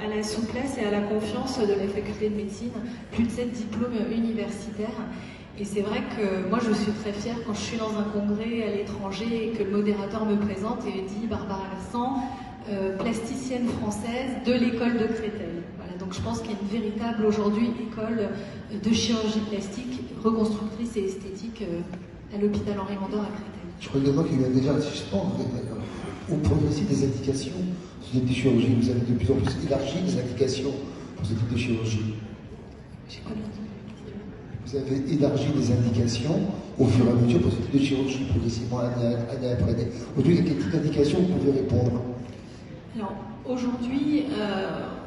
à la souplesse et à la confiance de la faculté de médecine, plus de 7 diplômes universitaires. Et c'est vrai que moi je suis très fière quand je suis dans un congrès à l'étranger et que le modérateur me présente et dit Barbara Lassan, plasticienne française de l'école de Créteil. Voilà, donc je pense qu'il y a une véritable aujourd'hui école de chirurgie plastique, reconstructrice et esthétique à l'hôpital Henri Mondor à Créteil. Je crois également qu'il y a déjà, si je pense, au progressif des indications sur ce type de chirurgie. Vous avez de plus en plus élargi les indications pour ce type de chirurgie. J'ai pas bien. Vous avez élargi les indications au fur et à mesure pour ce type de chirurgie, progressivement, année après année. Aujourd'hui, quel type d'indication vous pouvez répondre? Alors, aujourd'hui,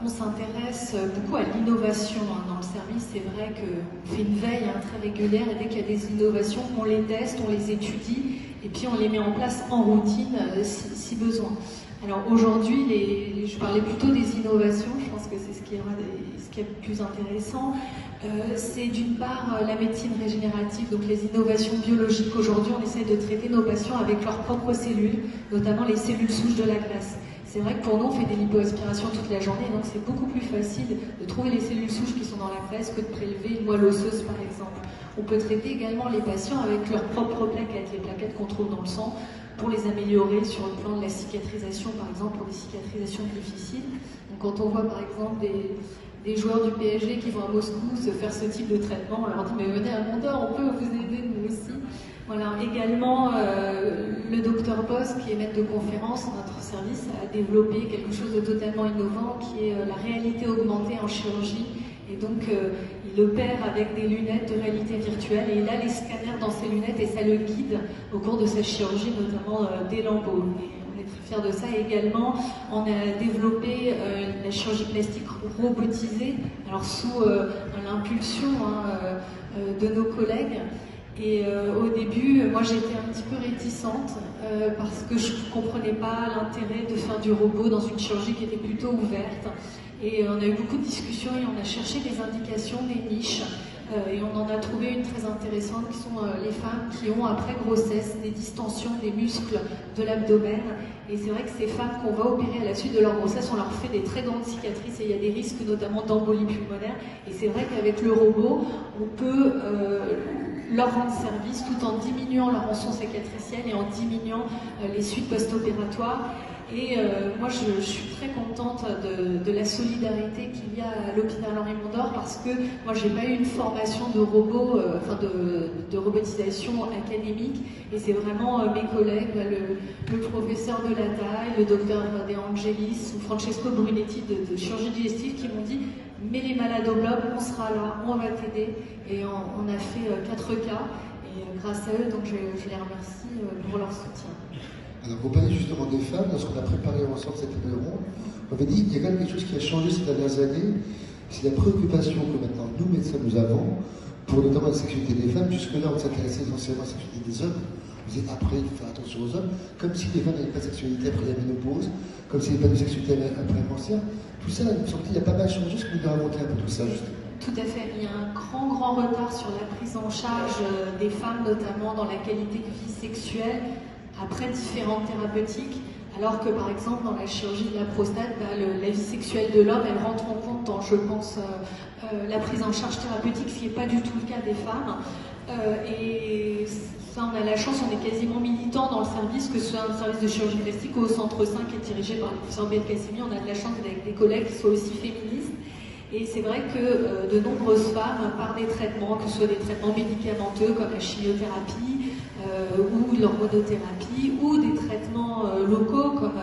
on s'intéresse beaucoup à l'innovation dans le service. C'est vrai qu'on fait une veille très régulière et dès qu'il y a des innovations, on les teste, on les étudie et puis on les met en place en routine si besoin. Alors aujourd'hui, je parlais plutôt des innovations, je pense que c'est ce qui est le plus intéressant. C'est d'une part la médecine régénérative, donc les innovations biologiques. Aujourd'hui, on essaie de traiter nos patients avec leurs propres cellules, notamment les cellules souches de la graisse. C'est vrai que pour nous, on fait des lipoaspirations toute la journée, donc c'est beaucoup plus facile de trouver les cellules souches qui sont dans la graisse que de prélever une moelle osseuse, par exemple. On peut traiter également les patients avec leurs propres plaquettes, les plaquettes qu'on trouve dans le sang, pour les améliorer sur le plan de la cicatrisation, par exemple, pour les cicatrisations difficiles. Donc quand on voit, par exemple, des joueurs du PSG qui vont à Moscou se faire ce type de traitement, on leur dit « mais venez à Mondor, on peut vous aider, nous aussi ». Voilà, également, le docteur Boss, qui est maître de conférence dans notre service, a développé quelque chose de totalement innovant, qui est la réalité augmentée en chirurgie. Et donc, il opère avec des lunettes de réalité virtuelle et il a les scanners dans ses lunettes et ça le guide au cours de sa chirurgie, notamment des lambeaux. On est très fiers de ça. Et également, on a développé la chirurgie plastique robotisée, alors sous l'impulsion de nos collègues. Et au début, moi j'étais un petit peu réticente parce que je ne comprenais pas l'intérêt de faire du robot dans une chirurgie qui était plutôt ouverte. Et on a eu beaucoup de discussions et on a cherché des indications, des niches. Et on en a trouvé une très intéressante qui sont les femmes qui ont après grossesse des distensions des muscles de l'abdomen. Et c'est vrai que ces femmes qu'on va opérer à la suite de leur grossesse, on leur fait des très grandes cicatrices et il y a des risques notamment d'embolie pulmonaire. Et c'est vrai qu'avec le robot, on peut leur rendre service tout en diminuant leur rançon cicatricielle et en diminuant les suites post-opératoires. Et moi, je suis très contente de la solidarité qu'il y a à l'hôpital Henri Mondor parce que moi, j'ai pas eu une formation de robot, de robotisation académique. Et c'est vraiment mes collègues, le professeur de la taille, le docteur De Angelis ou Francesco Brunetti de chirurgie digestive qui m'ont dit « mets les malades au bloc, on sera là, on va t'aider ». Et on a fait 4 cas. Et grâce à eux, donc je les remercie pour leur soutien. Alors, vous parlez justement des femmes, lorsqu'on a préparé ensemble cette table ronde, on avait dit qu'il y a quand même quelque chose qui a changé ces dernières années, c'est la préoccupation que maintenant nous, médecins, nous avons pour notamment la sexualité des femmes. Jusque-là, on s'intéressait essentiellement à la sexualité des hommes. Vous dites après, il faut faire attention aux hommes, comme si les femmes n'avaient pas de sexualité après la ménopause, comme s'il n'y avait pas de sexualité après le cancer. Tout ça, il me semble qu'il y a pas mal changé, ce que vous nous racontez un peu tout ça, justement. Tout à fait. Il y a un grand retard sur la prise en charge des femmes, notamment dans la qualité de vie sexuelle, après différentes thérapeutiques, alors que par exemple dans la chirurgie de la prostate, la vie sexuelle de l'homme, elle rentre en compte dans, je pense, la prise en charge thérapeutique, ce qui n'est pas du tout le cas des femmes. Et ça, on a la chance, on est quasiment militants dans le service, que ce soit un service de chirurgie plastique ou au centre 5 qui est dirigé par le professeur Belkacemi, on a de la chance avec des collègues qui soient aussi féministes. Et c'est vrai que de nombreuses femmes, par des traitements, que ce soit des traitements médicamenteux comme la chimiothérapie ou l'hormonothérapie, ou des traitements locaux comme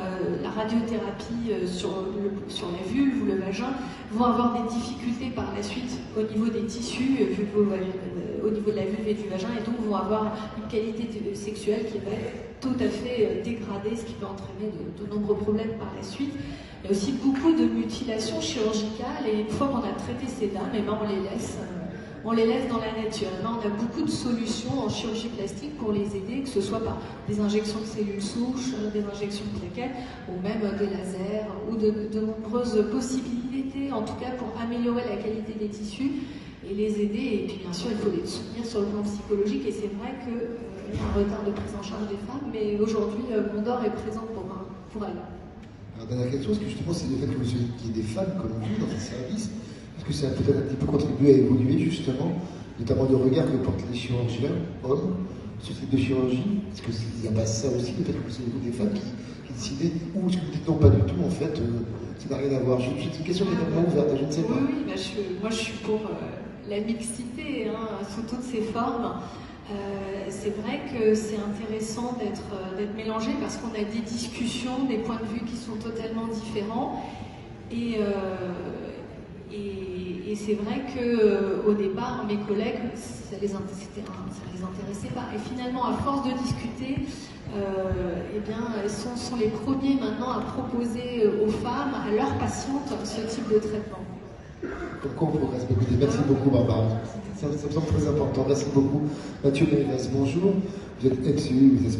la radiothérapie sur la vulve ou le vagin, vont avoir des difficultés par la suite au niveau des tissus, au niveau de la vulve et du vagin, et donc vont avoir une qualité sexuelle qui va être tout à fait dégradée, ce qui peut entraîner de nombreux problèmes par la suite. Il y a aussi beaucoup de mutilations chirurgicales et une fois qu'on a traité ces dames, et ben on les laisse dans la nature. Et ben on a beaucoup de solutions en chirurgie plastique pour les aider, que ce soit par des injections de cellules souches, des injections de plaquettes, ou même des lasers, ou de nombreuses possibilités, en tout cas pour améliorer la qualité des tissus et les aider. Et puis bien sûr, il faut les soutenir sur le plan psychologique. Et c'est vrai qu'il y a un retard de prise en charge des femmes, mais aujourd'hui, Mondor est présent pour elles. Alors, dernière question, est-ce que justement c'est le fait que qu'il y ait des femmes comme vous dans ces services, est-ce que ça a peut-être un petit peu contribué à évoluer justement, notamment le regard que portent les chirurgiens, hommes, sur ce type de chirurgie? Est-ce qu'il n'y a pas ça aussi, le fait que c'est des femmes qui décidaient, ou est-ce que vous dites non, pas du tout, en fait, ça n'a rien à voir? C'est une question qui est vraiment ouverte, je ne sais pas. Oui, bah, moi je suis pour la mixité sous toutes ses formes. C'est vrai que c'est intéressant d'être mélangé parce qu'on a des discussions, des points de vue qui sont totalement différents. Et c'est vrai qu'au départ, mes collègues, ça les intéressait pas. Et finalement, à force de discuter, eh bien, elles sont les premiers maintenant à proposer aux femmes, à leurs patientes, ce type de traitement. Comme quoi on progresse beaucoup. Merci beaucoup, Barbara. Ça me semble très important. Merci beaucoup. Mathieu Ménez, bonjour. Vous êtes MCU, vous êtes